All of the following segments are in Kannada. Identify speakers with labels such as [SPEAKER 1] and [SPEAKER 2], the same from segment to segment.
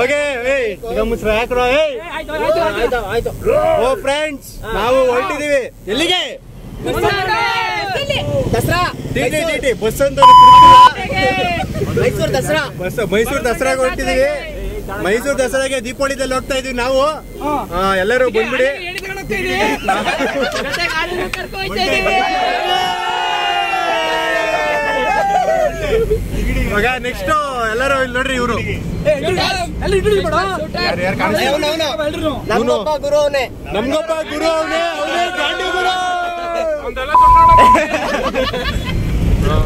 [SPEAKER 1] ಓಕೆ ಈಗ ಮುಸ್ರ ಯಾಕ್ರೋ ಓ ಫ್ರೆಂಡ್ಸ್ ನಾವು ಹೊರಟಿದೀವಿ ಎಲ್ಲಿಗೆ
[SPEAKER 2] ದಸರಾ
[SPEAKER 1] ಬಸ್ ಅಂತ
[SPEAKER 2] ಮೈಸೂರು ದಸರಾ
[SPEAKER 1] ಮೈಸೂರು ದಸರಾಗೆ ಹೊರಟಿದೀವಿ ಮೈಸೂರು ದಸರಾಗೆ ದೀಪಾವಳಿದಲ್ಲಿ ಹೋಗ್ತಾ ಇದೀವಿ ನಾವು ಎಲ್ಲರೂ ಬಂದ್ಬಿಡಿ ಇವಾಗ ನೆಕ್ಸ್ಟ್ ಎಲ್ಲರೂ ಇಲ್ಲಿ ನೋಡ್ರಿ ಇವರು
[SPEAKER 2] ನಮ್ಗೊಬ್ಬ ಗುರು ಅವನೇ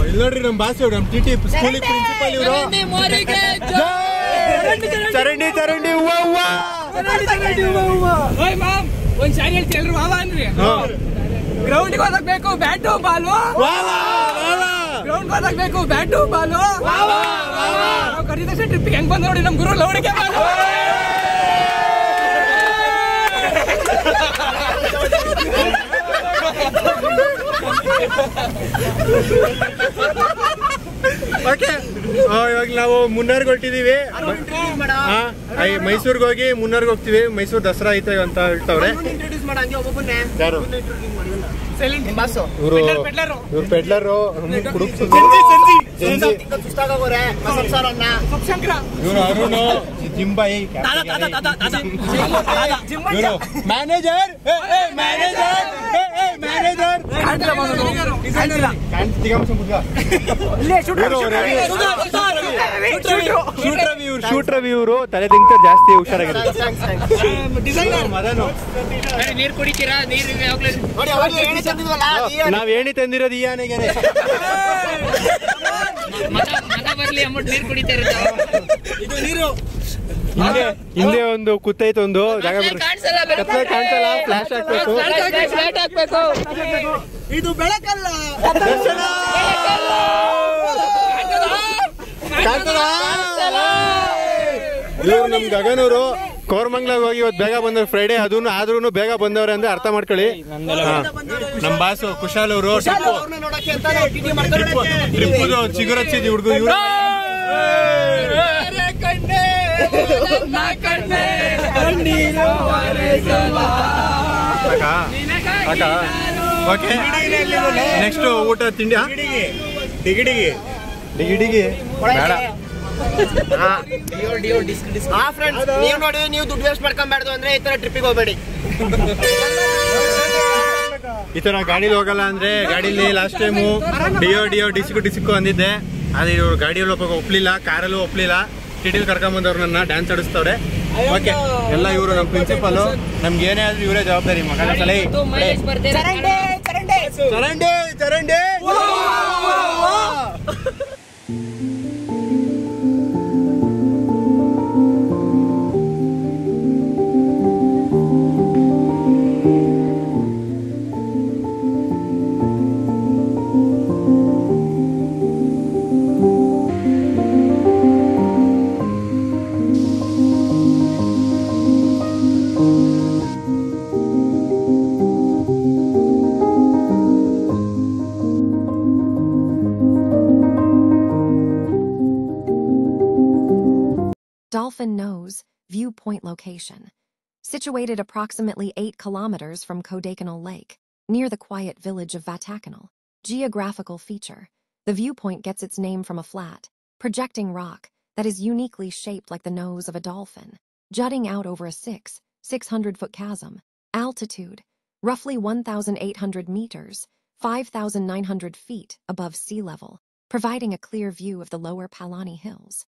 [SPEAKER 1] ಇಲ್ಲಿ ನೋಡ್ರಿ ನಮ್ ಬಾಸ್ ನಮ್ ಟಿಟಿ ಸ್ಕೂಲಿಗೆ ಪ್ರಿನ್ಸಿಪಲ್ ಇವರು ಚರಂಡಿ
[SPEAKER 3] ಒಂದ್ ಶಾರಿ ಹೇಳ್ತಿ ಎಲ್ರು ಮಾವ ಅಂದ್ರಿ ಗ್ರೌಂಡ್ಗೆ ಹೋಗಬೇಕು ಬ್ಯಾಟು ಬಾಲು ಗ್ರೌಂಡ್ ಹೋಗಬೇಕು ಬ್ಯಾಟು ಬಾಲು ನಾವು ಕರೀದ ಟ್ರಿಪ್ಪಿಗೆ ಹೆಂಗ್ ಬಂದ್ ನೋಡಿ ನಮ್ ಗುರು ಲೌಡಿಗೆ ಬಾಲು
[SPEAKER 1] ಓಕೆ ಇವಾಗ ನಾವು ಮುನ್ನಾರ್ಗೆ ಹೊರಟಿದೀವಿ ಮೈಸೂರ್ಗೆ ಹೋಗಿ ಮುನ್ನಾರ್ಗೆ ಹೋಗ್ತೀವಿ ಮೈಸೂರು ದಸರಾ ಐತೆ ಅಂತ ಹೇಳ್ತಾವ್ರೆ ಯಾರು ಇವರು ಪೆಡ್ಲರು ಇವರು ಅರುಣ್ ಜಿಂಬಾಯಿ ಮ್ಯಾನೇಜರ್ ಶೂಟ್ ರವಿ ಇವರು ತಲೆ ತಿಂತ ಜಾಸ್ತಿ ಹುಷಾರಾಗಿದ್ದಾರೆ
[SPEAKER 3] ನೀರ್ ಕುಡಿತೀರಾ
[SPEAKER 1] ನಾವ್ ಏಣಿ ತಂದಿರೋದು ಈ ಆನೆಗೆನೆ
[SPEAKER 3] ಬರ್ಲಿ ಅಮೌಂಟ್ ನೀರ್ ಕುಡಿತೀರ ಇದು ನೀರು
[SPEAKER 1] ಹಿಂದೆ ಒಂದು ಕುತ್ತೈತೆ ಒಂದು ಜಾಗ ಕಾಣಿಸಲ್ಲ ಫ್ಲಾಶ್ ಹಾಕ್ಬೇಕು
[SPEAKER 2] ಇದು ಬೆಳಕಲ್ಲ
[SPEAKER 1] ಇವ್ರು ನಮ್ ಗಗನೂರು ಕೋರ್ಮಂಗ್ಲಾಗ ಹೋಗಿ ಇವತ್ತು ಬೇಗ ಬಂದವ್ರು ಫ್ರೈಡೆ ಆದ್ರೂ ಬೇಗ ಬಂದವ್ರೆ ಅಂದ್ರೆ ಅರ್ಥ ಮಾಡ್ಕೊಳ್ಳಿ ನಮ್ ಬಾಸು ಕುಶಾಲ್ ಅವರು ಟ್ರಿಪ್ಪುದು ಚಿಗುರು ಹಚ್ಚಿದ್ವಿ ಹುಡುಗ ಇವ್ರು ಓಕೆ ನೆಕ್ಸ್ಟ್ ಊಟ ತಿಂಡಿ ಡಿಗಿಡಿಗೆ ಬೇಡ
[SPEAKER 2] ನೀವು ನೋಡಿ ನೀವು ದುಡ್ಡು ವೇಸ್ಟ್ ಮಾಡ್ಕೊಂಬಾರ್ದು ಅಂದ್ರೆ ಈ ತರ ಟ್ರಿಪ್ಪಿಗೆ ಹೋಗ್ಬೇಡಿ
[SPEAKER 1] ಈ ತರ ಗಾಡಿಲಿ ಹೋಗಲ್ಲ ಅಂದ್ರೆ ಗಾಡಿಲಿ ಲಾಸ್ಟ್ ಟೈಮು ಡಿಯೋ ಡಿಸ್ಕು ಅಂದಿದ್ದೆ ಅದೇ ಇವ್ರು ಗಾಡಿಯಲ್ಲಿ ಒಪ್ಲಿಲ್ಲ ಕಾರಲ್ಲೂ ಒಪ್ಲಿಲ್ಲ ಟಿಟಿಲ್ ಕರ್ಕೊಂಬಂದವ್ರು ನನ್ನ ಡ್ಯಾನ್ಸ್ ಆಡಿಸ್ತವ್ರೆ ಓಕೆ ಎಲ್ಲ ಇವರು ನಮ್ಮ ಪ್ರಿನ್ಸಿಪಲ್ ನಮ್ಗೆ ಏನೇ ಆದ್ರೂ ಇವರೇ ಜವಾಬ್ದಾರಿ ಮಗನ ಸಲಹೆ ಚರಂಡಿ
[SPEAKER 4] Dolphin Nose viewpoint location. Situated approximately 8 kilometers from Kodaikanal Lake, near the quiet village of Vatakanal. Geographical feature. The viewpoint gets its name from a flat, projecting rock that is uniquely shaped like the nose of a dolphin, jutting out over a 600-foot chasm. Altitude, roughly 1,800 meters, 5,900 feet above sea level, providing a clear view of the lower Palani Hills.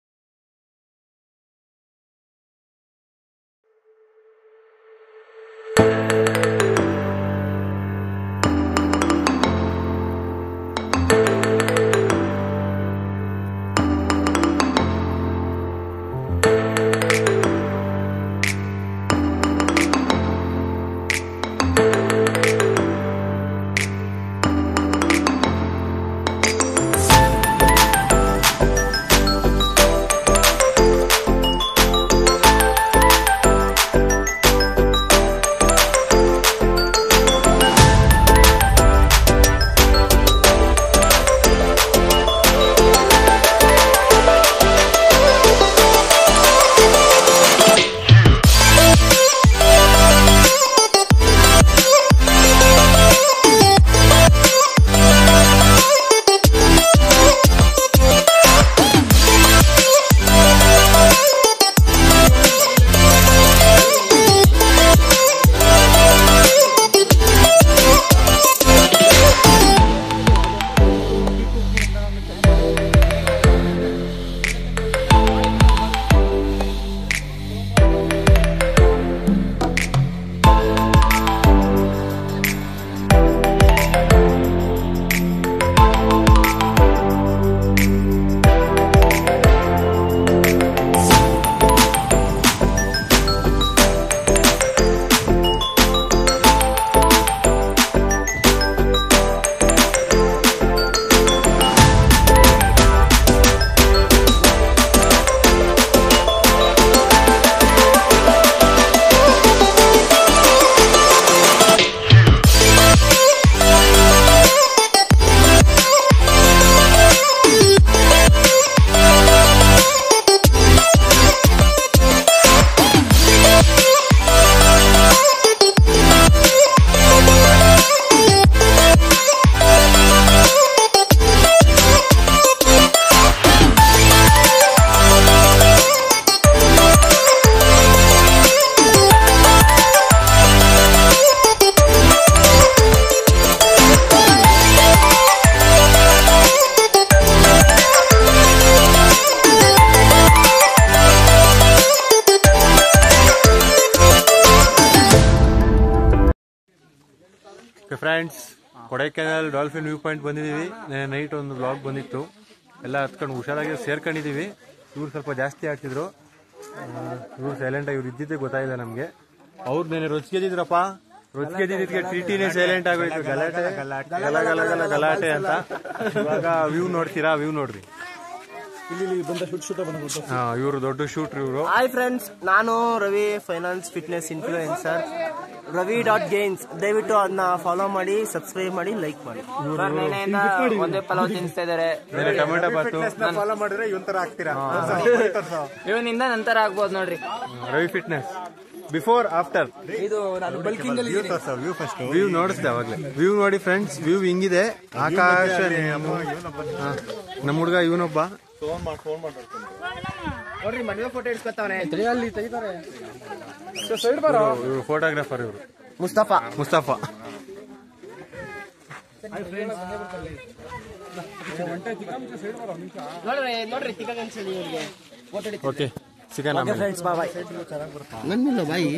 [SPEAKER 1] Friends, Kodaikanal dolphin view point ಬಂದಿದ್ದೀವಿ. ನೈಟ್ ಒಂದು ವ್ಲಾಗ್ ಬಂದಿತ್ತು, ಎಲ್ಲ ಹತ್ಕೊಂಡು ಹುಷಾರಾಗಿ ಸೇರ್ಕೊಂಡಿದ್ದೀವಿ. ಇವ್ರು ಸ್ವಲ್ಪ ಜಾಸ್ತಿ ಆಗ್ತಿದ್ರು, ಇವ್ರು ಸೈಲೆಂಟ್ ಆಗಿ ಇವ್ರು ಇದ್ದಿದ್ದೇ ಗೊತ್ತಾಗಿಲ್ಲ ನಮಗೆ. ಅವ್ರು ನೆನೆ ರೊಚ್ಗೆದಿದ್ರಪ್ಪ, ರೊಚ್ಗೆದಿದ್ದಕ್ಕೆ ಟಿಟಿನೇ ಸೈಲೆಂಟ್ ಆಗೋಯ್ತು. ಗಲಾಟೆ ಗಲಾಟೆ ಅಂತ. ಇವಾಗ ವ್ಯೂ ನೋಡ್ತೀರಾ? ವ್ಯೂ ನೋಡ್ರಿ. ಇವರು ದೊಡ್ಡ ಶೂಟ್ರ್ ಇವರು.
[SPEAKER 2] ಹಾಯ್ ಫ್ರೆಂಡ್ಸ್, ನಾನು Ravi, finance fitness influencer ravi.gains. ದಯವಿಟ್ಟು ಅದನ್ನ ಫಾಲೋ ಮಾಡಿ, ಸಬ್ಸ್ಕ್ರೈಬ್ ಮಾಡಿ, ಲೈಕ್ ಮಾಡಿ. ಒಂದೇ ಪಲಾವ್ ತಿನ್ನಿಸ್ತಾ ಇದಾರೆ.
[SPEAKER 1] ಟೊಮೆಟೊ ಬಾತು
[SPEAKER 5] ಫಾಲೋ ಮಾಡಿದ್ರೆ ಇವನ್ ತರ ಆಗ್ತೀರಾ?
[SPEAKER 3] ಇವನಿಂದ ನಂತರ ಆಗ್ಬೋದು ನೋಡ್ರಿ.
[SPEAKER 1] Ravi fitness before after.
[SPEAKER 3] ಇದು ನಾನು ಬಲ್ಕಿಂಗ್ ಅಲ್ಲಿ
[SPEAKER 1] ವ್ಯೂ ನೋಡಿಸ್ದೆ ಅವಾಗ್ಲೇ. ವ್ಯೂ ನೋಡಿ ಫ್ರೆಂಡ್ಸ್, ವ್ಯೂ ಹಿಂಗಿದೆ. ಆಕಾಶ, ನಮ್ಮ ಹುಡುಗ ಇವನೊಬ್ಬ
[SPEAKER 2] ನೋಡ್ರಿ, ಮದುವೆ ಫೋಟೋ ಇಡ್ಸ್ಕೊತಾವ್ರೆ.
[SPEAKER 1] ಇವರು ಫೋಟೋಗ್ರಾಫರ್. ಇವರು ಮುಸ್ತಫಾ.
[SPEAKER 2] ನೋಡ್ರಿ ಚಿಕನ್
[SPEAKER 1] ಓಕೆ, ಚಿಕನ್.
[SPEAKER 2] ಫ್ರೆಂಡ್ಸ್, ಬಾಯ್.